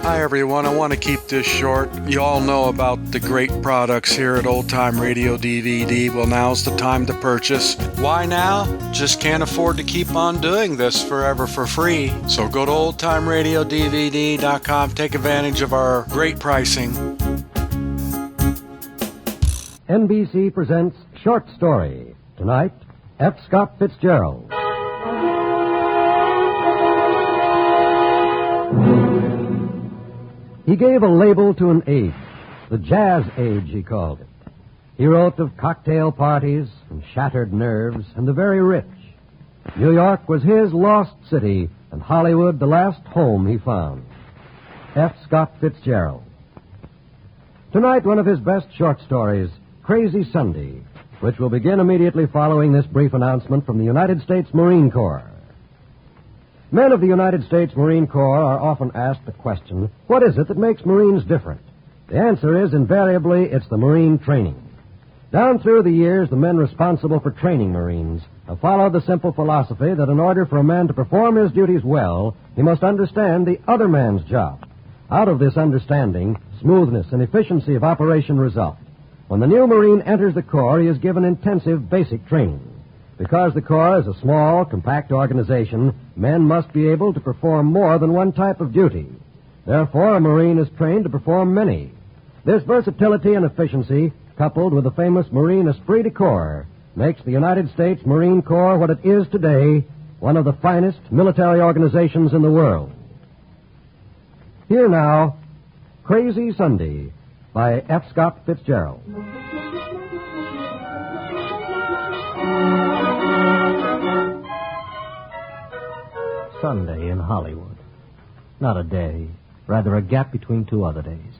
Hi, everyone. I want to keep this short. You all know about the great products here at Old Time Radio DVD. Well, now's the time to purchase. Why now? Just can't afford to keep on doing this forever for free. So go to oldtimeradiodvd.com. Take advantage of our great pricing. NBC presents Short Story. Tonight, F. Scott Fitzgerald. He gave a label to an age, the jazz age, he called it. He wrote of cocktail parties and shattered nerves and the very rich. New York was his lost city, and Hollywood the last home he found. F. Scott Fitzgerald. Tonight, one of his best short stories, Crazy Sunday, which will begin immediately following this brief announcement from the United States Marine Corps. Men of the United States Marine Corps are often asked the question, what is it that makes Marines different? The answer is, invariably, it's the Marine training. Down through the years, the men responsible for training Marines have followed the simple philosophy that in order for a man to perform his duties well, he must understand the other man's job. Out of this understanding, smoothness and efficiency of operation result. When the new Marine enters the Corps, he is given intensive basic training. Because the Corps is a small, compact organization, men must be able to perform more than one type of duty. Therefore, a Marine is trained to perform many. This versatility and efficiency, coupled with the famous Marine esprit de corps, makes the United States Marine Corps what it is today, one of the finest military organizations in the world. Here now, Crazy Sunday by F. Scott Fitzgerald. Sunday in Hollywood. Not a day, rather a gap between two other days.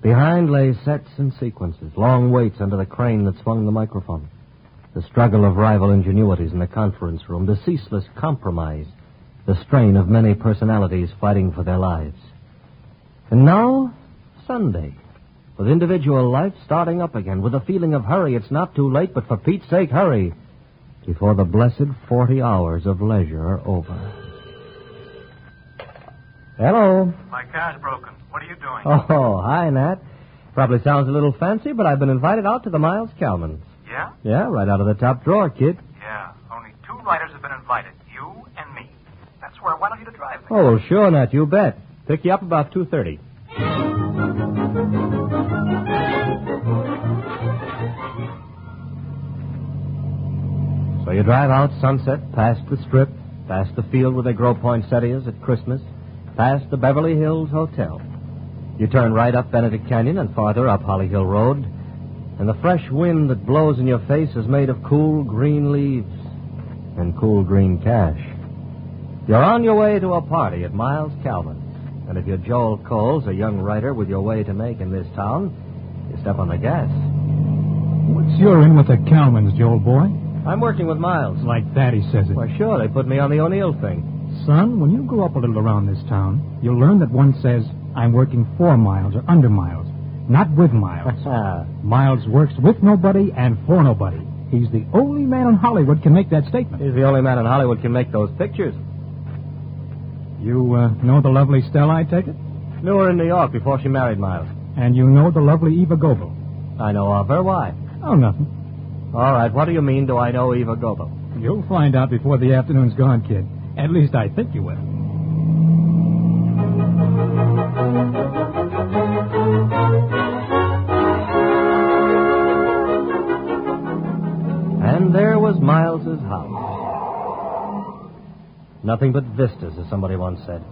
Behind lay sets and sequences, long waits under the crane that swung the microphone, the struggle of rival ingenuities in the conference room, the ceaseless compromise, the strain of many personalities fighting for their lives. And now, Sunday, with individual life starting up again, with a feeling of hurry, it's not too late, but for Pete's sake, hurry, before the blessed 40 hours of leisure are over. Hello. My car's broken. What are you doing? Oh, hi, Nat. Probably sounds a little fancy, but I've been invited out to the Miles Kalmans. Yeah? Yeah, right out of the top drawer, kid. Yeah. Only two writers have been invited. You and me. That's where I wanted you to drive me. Oh, sure, Nat, you bet. Pick you up about 2:30. So you drive out Sunset, past the Strip, past the field where they grow poinsettias at Christmas, past the Beverly Hills Hotel. You turn right up Benedict Canyon and farther up Holly Hill Road, and the fresh wind that blows in your face is made of cool green leaves and cool green cash. You're on your way to a party at Miles Kalman's, and if you're Joel Coles, a young writer with your way to make in this town, you step on the gas. What's your in with the Kalmans, Joel boy? I'm working with Miles. Like Daddy says it. Well, sure, they put me on the O'Neill thing. Son, when you grow up a little around this town, you'll learn that one says, I'm working for Miles or under Miles, not with Miles. Miles works with nobody and for nobody. He's the only man in Hollywood can make that statement. He's the only man in Hollywood can make those pictures. You know the lovely Stella, I take it? Knew her in New York before she married Miles. And you know the lovely Eva Goebel? I know of her. Why? Oh, nothing. All right, what do you mean, do I know Eva Goebel? You'll find out before the afternoon's gone, kid. At least I think you will. And there was Miles's house. Nothing but vistas, as somebody once said.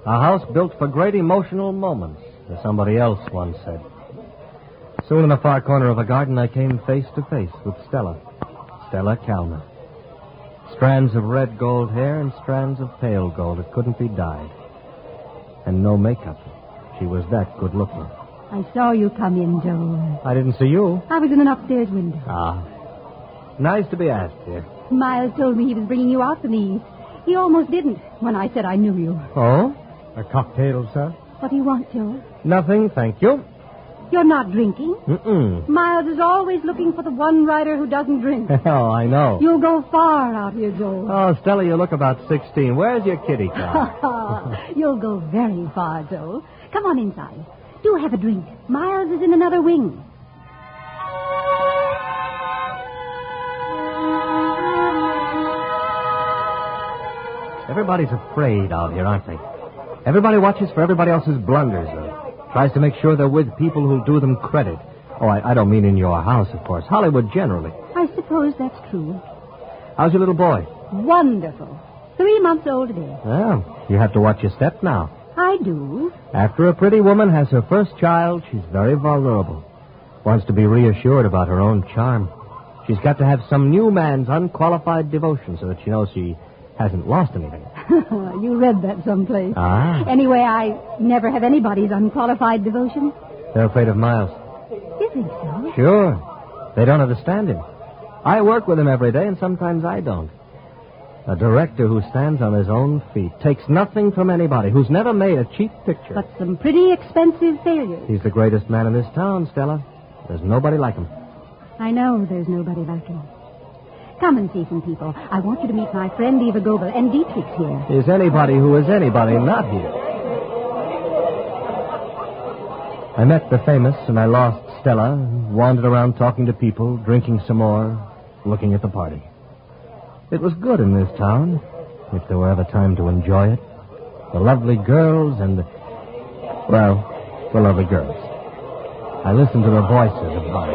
A house built for great emotional moments, as somebody else once said. Soon in the far corner of a garden, I came face to face with Stella Kalman. Strands of red gold hair and strands of pale gold that couldn't be dyed. And no makeup. She was that good looking. I saw you come in, Joel. I didn't see you. I was in an upstairs window. Ah. Nice to be asked, dear. Miles told me he was bringing you out from the east. He almost didn't when I said I knew you. Oh? A cocktail, sir? What do you want, Joel? Nothing, thank you. You're not drinking. Mm-mm. Miles is always looking for the one rider who doesn't drink. Oh, I know. You'll go far out here, Joel. Oh, Stella, you look about 16. Where's your kitty cat? You'll go very far, Joel. Come on inside. Do have a drink. Miles is in another wing. Everybody's afraid out here, aren't they? Everybody watches for everybody else's blunders, tries to make sure they're with people who'll do them credit. Oh, I don't mean in your house, of course. Hollywood generally. I suppose that's true. How's your little boy? Wonderful. 3 months old today. Well, you have to watch your step now. I do. After a pretty woman has her first child, she's very vulnerable. Wants to be reassured about her own charm. She's got to have some new man's unqualified devotion so that she knows she hasn't lost anything. You read that someplace. Ah. Anyway, I never have anybody's unqualified devotion. They're afraid of Miles. You think so? Sure. They don't understand him. I work with him every day, and sometimes I don't. A director who stands on his own feet, takes nothing from anybody, who's never made a cheap picture. But some pretty expensive failures. He's the greatest man in this town, Stella. There's nobody like him. I know there's nobody like him. Come and see some people. I want you to meet my friend Eva Goebel, and Dietrich's here. Is anybody who is anybody not here? I met the famous, and I lost Stella, wandered around talking to people, drinking some more, looking at the party. It was good in this town, if there were ever time to enjoy it. The lovely girls and the lovely girls. I listened to their voices about it.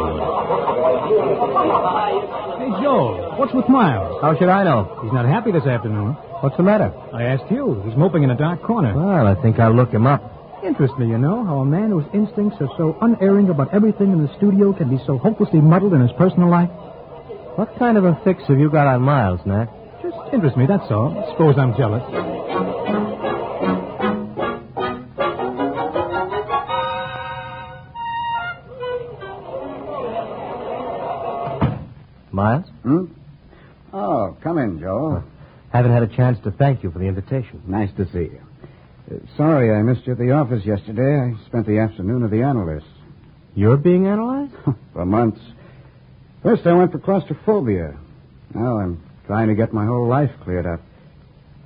Hey, Joel, what's with Miles? How should I know? He's not happy this afternoon. What's the matter? I asked you. He's moping in a dark corner. Well, I think I'll look him up. Interests me, you know, how a man whose instincts are so unerring about everything in the studio can be so hopelessly muddled in his personal life. What kind of a fix have you got on Miles, Nat? Just interests me, that's all. Suppose I'm jealous. Miles? Oh, come in, Joe. Haven't had a chance to thank you for the invitation. Nice to see you. Sorry I missed you at the office yesterday. I spent the afternoon with the analyst. You're being analyzed? For months. First I went for claustrophobia. Now I'm trying to get my whole life cleared up.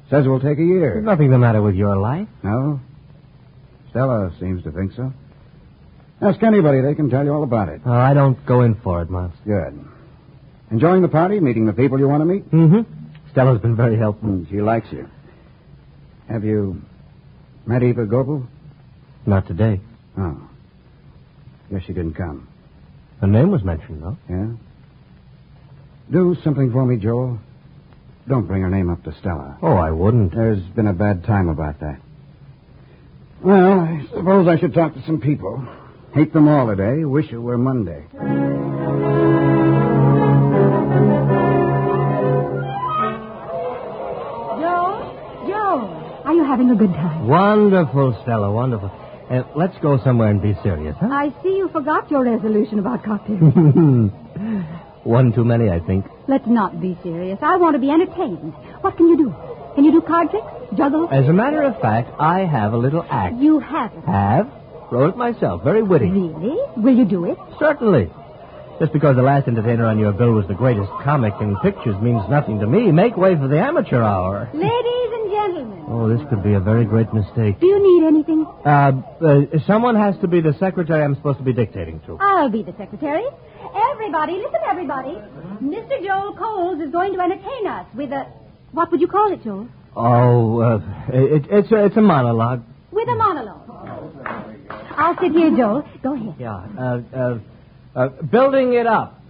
Says it will take a year. There's nothing the matter with your life. No? Stella seems to think so. Ask anybody. They can tell you all about it. Oh, I don't go in for it, Miles. Good. Enjoying the party? Meeting the people you want to meet? Mm-hmm. Stella's been very helpful. She likes you. Have you met Eva Goebel? Not today. Oh. Guess she didn't come. Her name was mentioned, though. Yeah? Do something for me, Joel. Don't bring her name up to Stella. Oh, I wouldn't. There's been a bad time about that. Well, I suppose I should talk to some people. Hate them all today. Wish it were Monday. Joe, are you having a good time? Wonderful, Stella, wonderful. Let's go somewhere and be serious, huh? I see you forgot your resolution about cocktails. One too many, I think. Let's not be serious. I want to be entertained. What can you do? Can you do card tricks? Juggle? As a matter of fact, I have a little act. You haven't. Have? Wrote it myself. Very witty. Really? Will you do it? Certainly. Just because the last entertainer on your bill was the greatest comic in pictures means nothing to me. Make way for the amateur hour. Ladies and gentlemen. Oh, this could be a very great mistake. Do you need anything? Someone has to be the secretary I'm supposed to be dictating to. I'll be the secretary. Everybody, listen, everybody. Mr. Joel Coles is going to entertain us with a... What would you call it, Joel? Oh, it's a monologue. With a monologue. I'll sit here, Joel. Go ahead. Yeah. Building it up.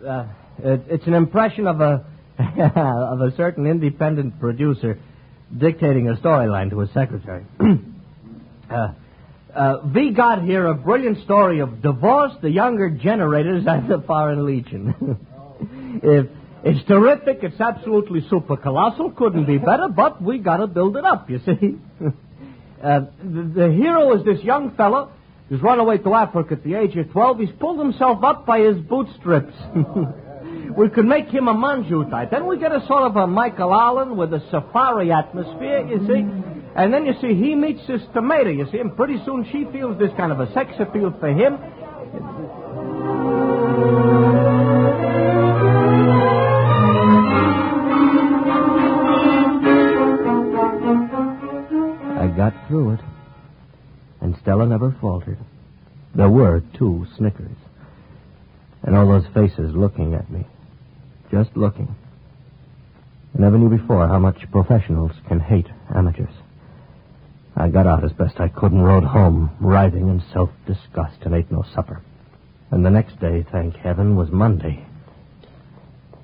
It's an impression of a of a certain independent producer dictating a storyline to his secretary. We got here a brilliant story of divorce, the younger generators, and the Foreign Legion. It's terrific. It's absolutely super colossal. Couldn't be better, but we got to build it up, you see. The hero is this young fellow who's run away to Africa at the age of 12. He's pulled himself up by his bootstraps. We could make him a manju type. Then we get a sort of a Michael Allen with a safari atmosphere, you see. And then, you see, he meets this tomato, you see, and pretty soon she feels this kind of a sex appeal for him. And Stella never faltered. There were 2 snickers. And all those faces looking at me. Just looking. I never knew before how much professionals can hate amateurs. I got out as best I could and rode home, writhing in self-disgust, and ate no supper. And the next day, thank heaven, was Monday.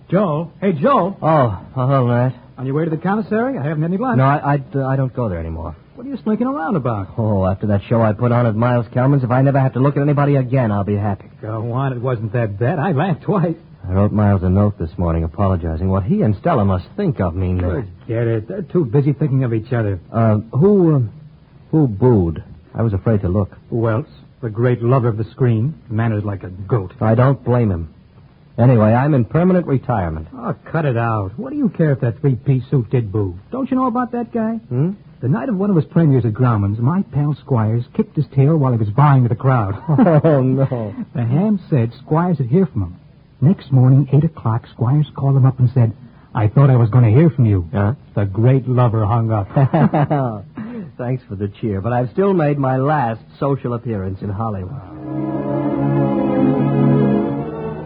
Joel. Hey, Joel. Oh, hello, Nat. On your way to the commissary? I haven't any lunch. No, I don't go there anymore. What are you slinking around about? Oh, after that show I put on at Miles Kelman's, if I never have to look at anybody again, I'll be happy. Go on, it wasn't that bad. I laughed twice. I wrote Miles a note this morning apologizing. What he and Stella must think of me now. Forget it. They're too busy thinking of each other. Who booed? I was afraid to look. Who else? The great lover of the screen. Manners like a goat. I don't blame him. Anyway, I'm in permanent retirement. Oh, cut it out. What do you care if that 3-piece suit did boo? Don't you know about that guy? The night of one of his premieres at Grauman's, my pal Squires kicked his tail while he was buying to the crowd. Oh, no. The ham said Squires would hear from him. Next morning, 8 o'clock, Squires called him up and said, I thought I was going to hear from you. Huh? The great lover hung up. Thanks for the cheer, but I've still made my last social appearance in Hollywood.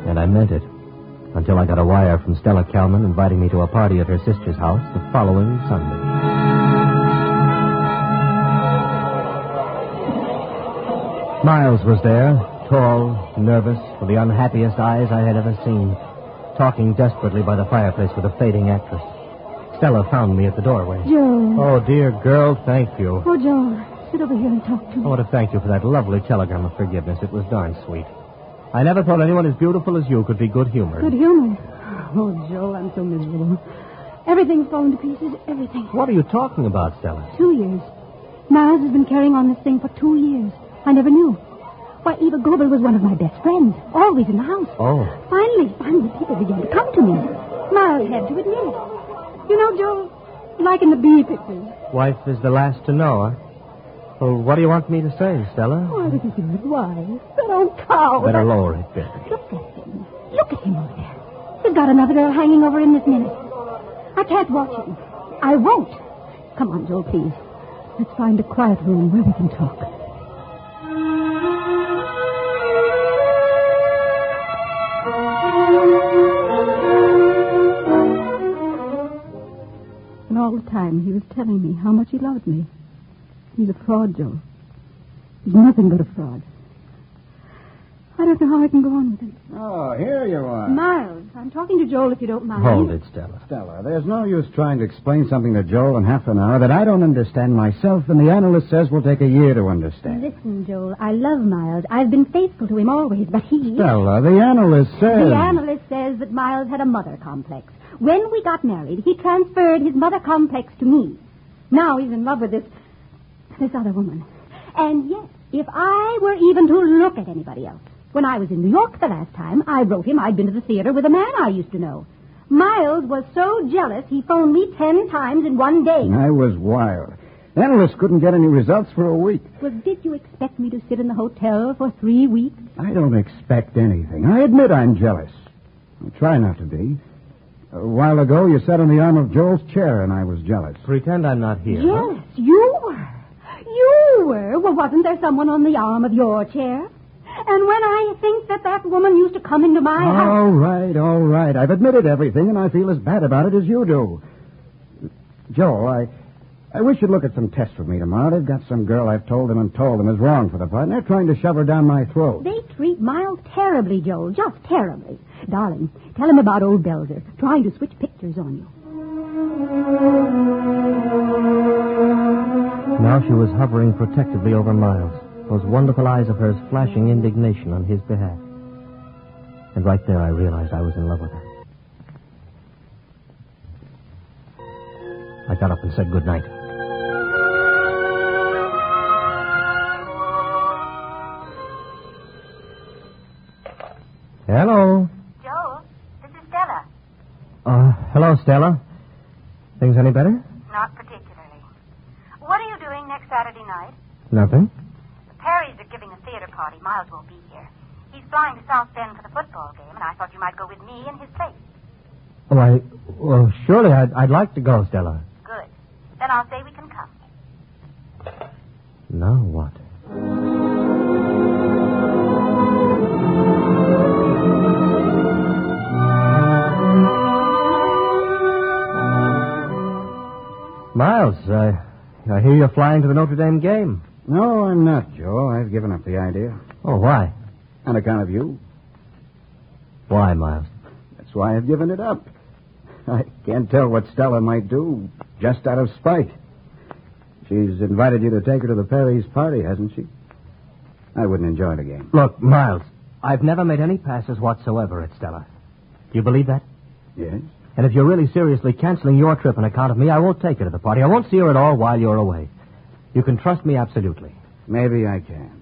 And I meant it. Until I got a wire from Stella Kelman inviting me to a party at her sister's house the following Sunday. Miles was there, tall, nervous, with the unhappiest eyes I had ever seen, talking desperately by the fireplace with a fading actress. Stella found me at the doorway. Joe. Oh, dear girl, thank you. Oh, Joe, sit over here and talk to me. I want to thank you for that lovely telegram of forgiveness. It was darn sweet. I never thought anyone as beautiful as you could be good-humored. Good-humored? Oh, Joe, I'm so miserable. Everything's falling to pieces, everything. What are you talking about, Stella? 2 years. Miles has been carrying on this thing for 2 years. I never knew. Why, Eva Goebel was one of my best friends, always in the house. Oh. Finally, people began to come to me. Miles had to admit it. You know, Joe, like in the bee pictures. Wife is the last to know, huh? Well, what do you want me to say, Stella? Why did you give me wise? That old cow. Better lower it, Bill. Look at him. Look at him over there. He's got another girl hanging over him this minute. I can't watch him. I won't. Come on, Joel, please. Let's find a quiet room where we can talk. And all the time he was telling me how much he loved me. He's a fraud, Joe. He's nothing but a fraud. I don't know how I can go on with it. Oh, here you are. Miles, I'm talking to Joel if you don't mind. Hold it, Stella. Stella, there's no use trying to explain something to Joel in half an hour that I don't understand myself, and the analyst says will take a year to understand. Listen, Joel, I love Miles. I've been faithful to him always, but he... Stella, the analyst says... The analyst says that Miles had a mother complex. When we got married, he transferred his mother complex to me. Now he's in love with this other woman. And yes, if I were even to look at anybody else... When I was in New York the last time, I wrote him I'd been to the theater with a man I used to know. Miles was so jealous, he phoned me 10 times in one day. I was wild. The analyst couldn't get any results for a week. Well, did you expect me to sit in the hotel for 3 weeks? I don't expect anything. I admit I'm jealous. I try not to be. A while ago, you sat on the arm of Joel's chair, and I was jealous. Pretend I'm not here. Yes, you were. You were. Well, wasn't there someone on the arm of your chair? And when I think that woman used to come into my house... All right. I've admitted everything, and I feel as bad about it as you do. Joel, I wish you'd look at some tests with me tomorrow. They've got some girl I've told them is wrong for the part, and they're trying to shove her down my throat. They treat Miles terribly, Joel, just terribly. Darling, tell him about old Belzer, trying to switch pictures on you. Now she was hovering protectively over Miles, those wonderful eyes of hers flashing indignation on his behalf. And right there I realized I was in love with her. I got up and said goodnight. Hello. Joel, this is Stella. Hello, Stella. Things any better? Not particularly. What are you doing next Saturday night? Nothing. The Perrys are giving a theater party. Miles won't be here. He's flying to South Bend for the football game, and I thought you might go with me in his place. Well, surely I'd like to go, Stella. Good. Then I'll say we can come. Now what? Miles, I hear you're flying to the Notre Dame game. No, I'm not, Joe. I've given up the idea. Oh, why? On account of you. Why, Miles? That's why I've given it up. I can't tell what Stella might do, just out of spite. She's invited you to take her to the Perry's party, hasn't she? I wouldn't enjoy the game. Look, Miles, I've never made any passes whatsoever at Stella. Do you believe that? Yes? And if you're really seriously canceling your trip on account of me, I won't take her to the party. I won't see her at all while you're away. You can trust me absolutely. Maybe I can.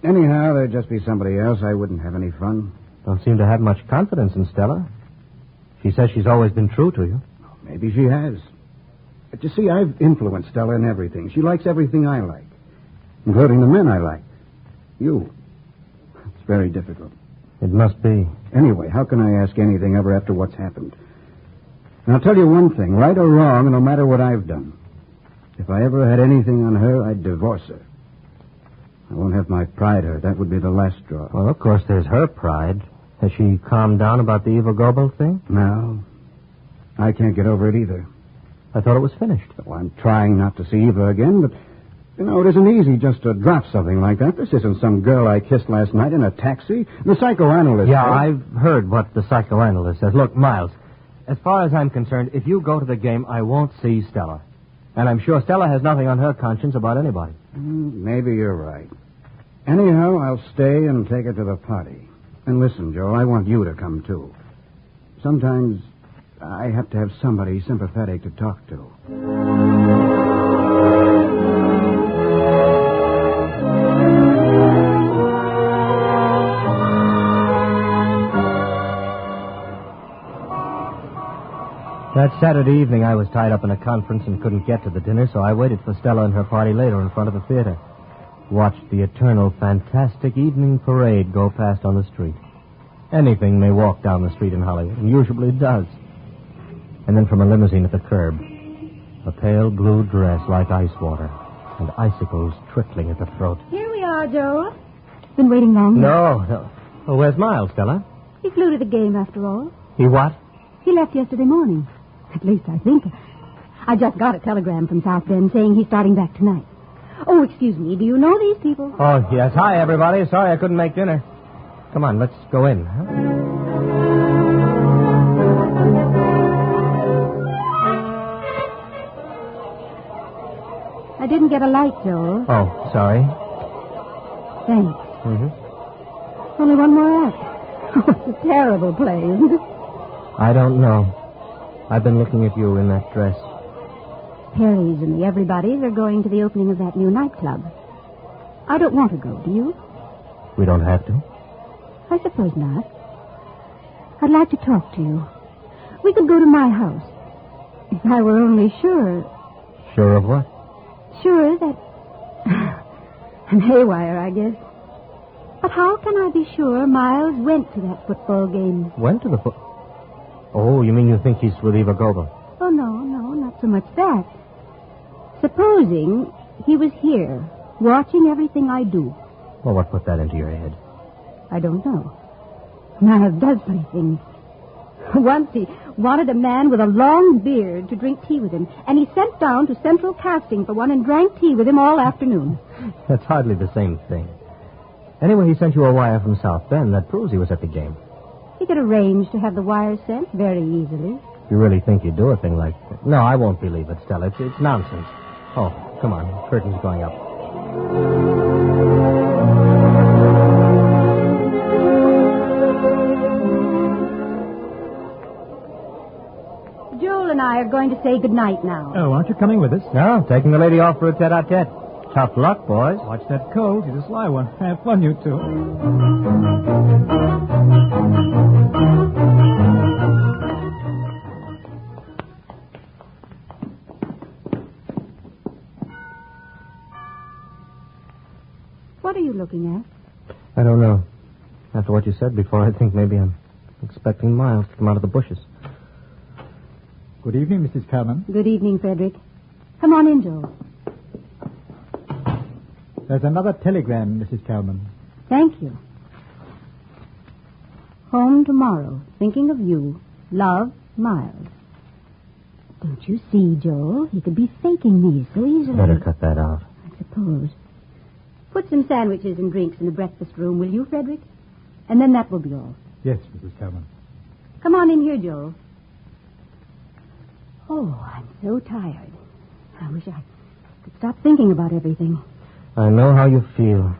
Anyhow, there'd just be somebody else. I wouldn't have any fun. Don't seem to have much confidence in Stella. She says she's always been true to you. Maybe she has. But you see, I've influenced Stella in everything. She likes everything I like, including the men I like. You. It's very difficult. It must be. Anyway, how can I ask anything ever after what's happened? And I'll tell you one thing, right or wrong, and no matter what I've done. If I ever had anything on her, I'd divorce her. I won't have my pride hurt. That would be the last straw. Well, of course, there's her pride. Has she calmed down about the Eva Goebel thing? No. I can't get over it either. I thought it was finished. Well, I'm trying not to see Eva again, but, it isn't easy just to drop something like that. This isn't some girl I kissed last night in a taxi. The psychoanalyst... Yeah, I've heard what the psychoanalyst says. Look, Miles, as far as I'm concerned, if you go to the game, I won't see Stella. And I'm sure Stella has nothing on her conscience about anybody. Maybe you're right. Anyhow, I'll stay and take her to the party. And listen, Joe, I want you to come, too. Sometimes I have to have somebody sympathetic to talk to. That Saturday evening, I was tied up in a conference and couldn't get to the dinner, so I waited for Stella and her party later in front of the theater. Watched the eternal, fantastic evening parade go past on the street. Anything may walk down the street in Hollywood, and usually it does. And then from a limousine at the curb, a pale blue dress like ice water, and icicles trickling at the throat. Here we are, Joe. Been waiting long? No. Oh, where's Miles, Stella? He flew to the game after all. He what? He left yesterday morning. At least I think. I just got a telegram from South Bend saying he's starting back tonight. Oh, excuse me. Do you know these people? Oh, yes. Hi, everybody. Sorry I couldn't make dinner. Come on, let's go in. I didn't get a light, Joel. Oh, sorry. Thanks. Mm-hmm. Only one more act. Oh, it's a terrible play, isn't it? I don't know. I've been looking at you in that dress. Perry's and the Everybodies are going to the opening of that new nightclub. I don't want to go, do you? We don't have to. I suppose not. I'd like to talk to you. We could go to my house. If I were only sure. Sure of what? Sure that... I'm haywire, I guess. But how can I be sure Miles went to that football game? Went to the Oh, you mean you think he's with Eva Goebel? Oh, no, not so much that. Supposing he was here, watching everything I do. Well, what put that into your head? I don't know. Miles does funny things. Once he wanted a man with a long beard to drink tea with him, and he sent down to Central Casting for one and drank tea with him all afternoon. That's hardly the same thing. Anyway, he sent you a wire from South Bend. That proves he was at the game. He could arrange to have the wire sent very easily. You really think you'd do a thing like that? No, I won't believe it, Stella. It's nonsense. Oh, come on. The curtain's going up. Joel and I are going to say goodnight now. Oh, aren't you coming with us? No, taking the lady off for a tete-a-tete. Tough luck, boys. Watch that cold. She's a sly one. Have fun, you two. What are you looking at? I don't know. After what you said before, I think maybe I'm expecting Miles to come out of the bushes. Good evening, Mrs. Calman. Good evening, Frederick. Come on in, Joel. There's another telegram, Mrs. Calman. Thank you. Home tomorrow. Thinking of you. Love, Miles. Don't you see, Joel? He could be faking me so easily. Better cut that out. I suppose. Put some sandwiches and drinks in the breakfast room, will you, Frederick? And then that will be all. Yes, Mrs. Calvin. Come on in here, Joel. Oh, I'm so tired. I wish I could stop thinking about everything. I know how you feel.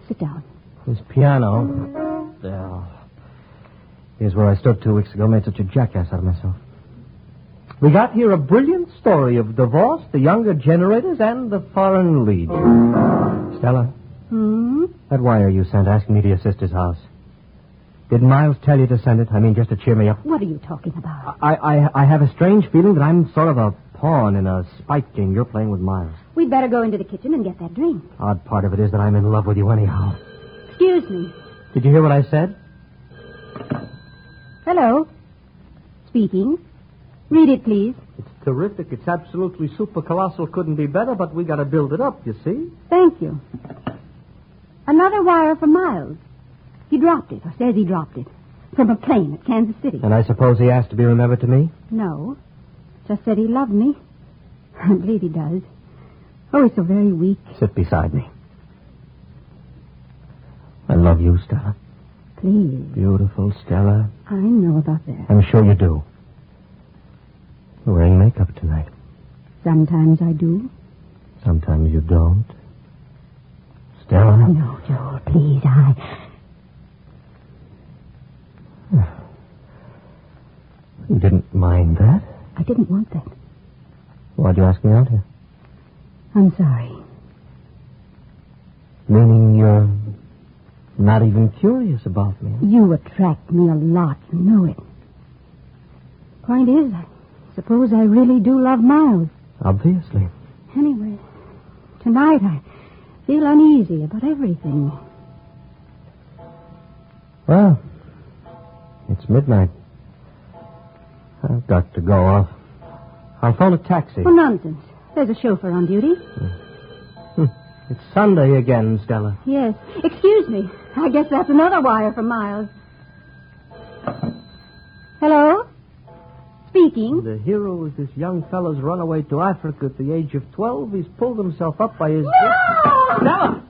Sit down. This piano. Oh. Here's where I stood 2 weeks ago, made such a jackass out of myself. We got here a brilliant story of divorce, the younger generators, and the foreign lead. Stella, that wire you sent asking me to your sister's house. Did Miles tell you to send it? I mean, just to cheer me up. What are you talking about? I have a strange feeling that I'm sort of a pawn in a spite game you're playing with Miles. We'd better go into the kitchen and get that drink. Odd part of it is that I'm in love with you anyhow. Excuse me. Did you hear what I said? Hello. Speaking. Read it, please. It's terrific. It's absolutely super colossal. Couldn't be better, but we got to build it up, you see? Thank you. Another wire from Miles. He dropped it, or says he dropped it, from a plane at Kansas City. And I suppose he asked to be remembered to me? No. Just said he loved me. I believe he does. Oh, he's so very weak. Sit beside me. I love you, Stella. Please. Beautiful Stella. I know about that. I'm sure you do. You're wearing makeup tonight. Sometimes I do. Sometimes you don't. Stella? No, Joel, please, You didn't mind that? I didn't want that. Why'd you ask me out here? I'm sorry. Meaning you're not even curious about me? You attract me a lot. You know it. Point is, I suppose I really do love Miles. Obviously. Anyway, tonight I feel uneasy about everything. Well, it's midnight. I've got to go. I'll phone a taxi. Oh, nonsense. There's a chauffeur on duty. It's Sunday again, Stella. Yes. Excuse me. I guess that's another wire from Miles. Hello? Speaking. The hero is this young fellow's run away to Africa at the age of 12. He's pulled himself up by his... No! Stella!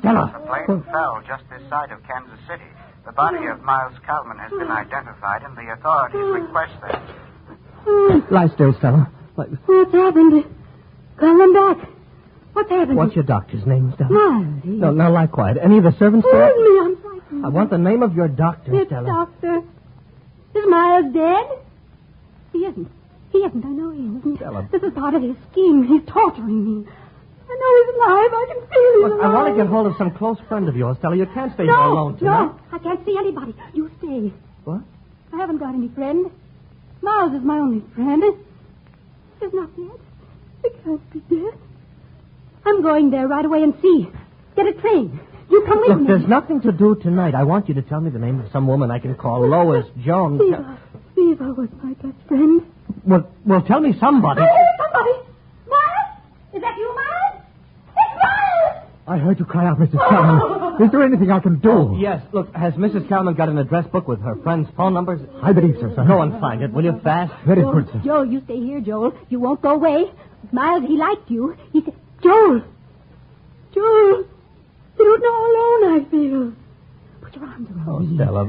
Stella! The plane fell just this side of Kansas City. The body of Miles Calvin has been identified, and the authorities request that... Lie still, Stella. What's happened? Calm back. What's happened? What's your doctor's name, Stella? Miles. No, now lie quiet. Any of the servants there? Excuse me, I'm frightened. I want the name of your doctor, It's Stella. Doctor. Is Miles dead? He isn't. He isn't. I know he isn't. Stella. This is part of his scheme. He's torturing me. I know he's alive. I can feel he's Look, I alive. want to get hold of some close friend of yours, Stella. You can't stay here No, alone tonight. no. I can't see anybody. You stay. What? I haven't got any friend. Miles is my only friend. He's not dead. He can't be dead. I'm going there right away and see. Get a train. You come with Look, me. there's nothing to do tonight. I want you to tell me the name of some woman I can call. Lois, Jones. Viva was my best friend. Well, tell me somebody. I hear somebody. Miles? Is that you, Miles? It's Miles! I heard you cry out, Mrs. Calvin. Is there anything I can do? Oh, yes. Look, has Mrs. Calvin got an address book with her friends' phone numbers? I believe so, sir. Go and find it, will you, fast? Very good, sir. Joel, you stay here, Joel. You won't go away. Miles, he liked you. He said, Joel, you don't know how alone I feel. Put your arms around me. Stella.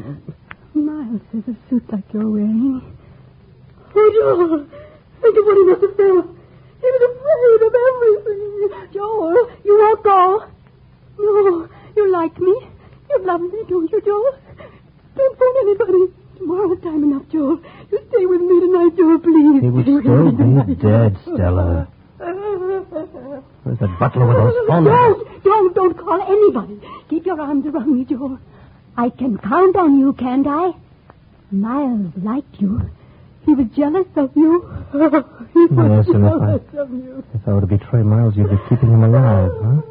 Miles has a suit like you're wearing. Oh, Joel, think of what he must have felt. He was afraid of everything. Joel, you won't go. No, you like me. You love me, don't you, Joel? Don't phone anybody. Tomorrow's time enough, Joel. You stay with me tonight, Joel, please. He would Stay with still me tonight. be dead, Stella. There's that butler with those phone numbers. Don't call anybody. Keep your arms around me, Joel. I can count on you, can't I? Miles liked you. He was jealous of you. Yes, and if I were to betray Miles, you'd be keeping him alive, huh?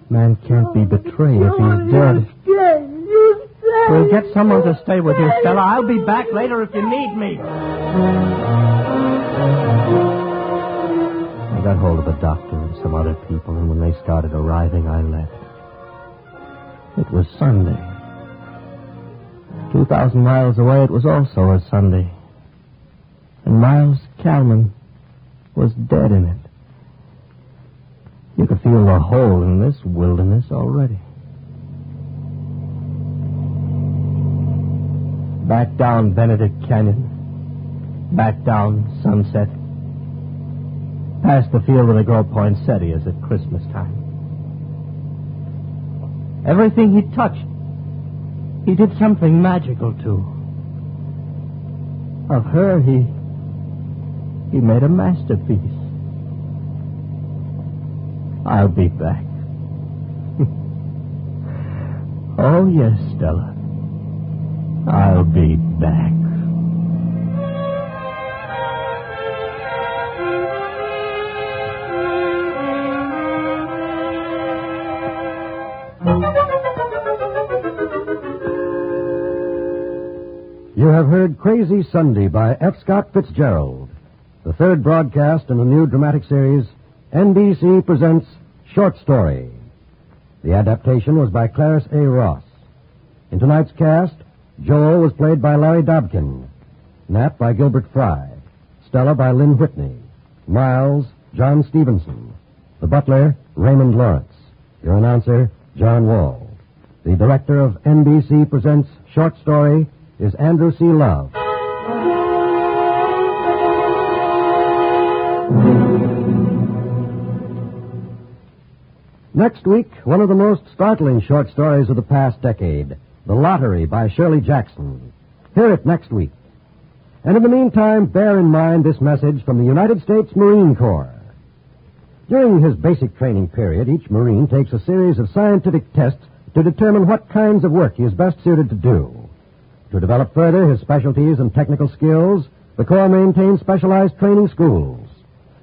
Man can't be betrayed if he's dead. You stay. We'll get someone to stay with you, Stella. I'll be back later if you need me. I got hold of a doctor and some other people, and when they started arriving, I left. It was Sunday. 2,000 miles away, it was also a Sunday. And Miles Calvin was dead in it. You could feel the hole in this wilderness already. Back down Benedict Canyon. Back down Sunset. Past the field where they grow poinsettias at Christmas time. Everything he touched, he did something magical to. Of her, he made a masterpiece. I'll be back. Oh, yes, Stella. I'll be back. You have heard Crazy Sunday by F. Scott Fitzgerald, the third broadcast in a new dramatic series, NBC presents Short Story. The adaptation was by Clarence A. Ross. In tonight's cast, Joel was played by Larry Dobkin, Nat by Gilbert Fry, Stella by Lynn Whitney, Miles, John Stevenson, the butler, Raymond Lawrence, your announcer, John Wall. The director of NBC presents Short Story is Andrew C. Love. Next week, one of the most startling short stories of the past decade, The Lottery by Shirley Jackson. Hear it next week. And in the meantime, bear in mind this message from the United States Marine Corps. During his basic training period, each Marine takes a series of scientific tests to determine what kinds of work he is best suited to do. To develop further his specialties and technical skills, the Corps maintains specialized training schools.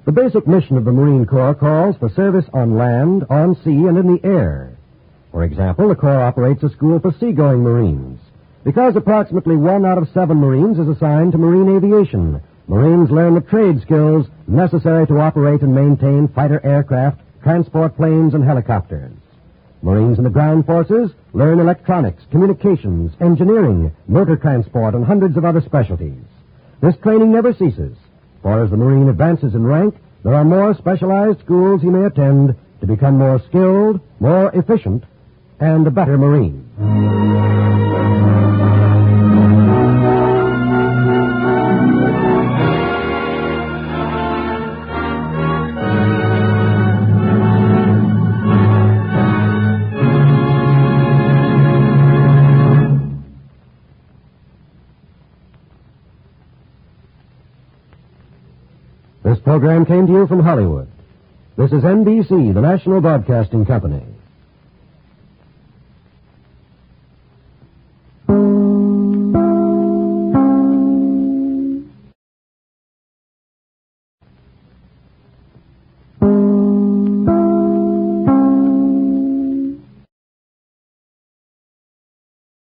The basic mission of the Marine Corps calls for service on land, on sea, and in the air. For example, the Corps operates a school for seagoing Marines. Because approximately 1 out of 7 Marines is assigned to marine aviation, Marines learn the trade skills necessary to operate and maintain fighter aircraft, transport planes, and helicopters. Marines in the ground forces learn electronics, communications, engineering, motor transport, and hundreds of other specialties. This training never ceases, for as the Marine advances in rank, there are more specialized schools he may attend to become more skilled, more efficient, and a better Marine. This program came to you from Hollywood. This is NBC, the National Broadcasting Company.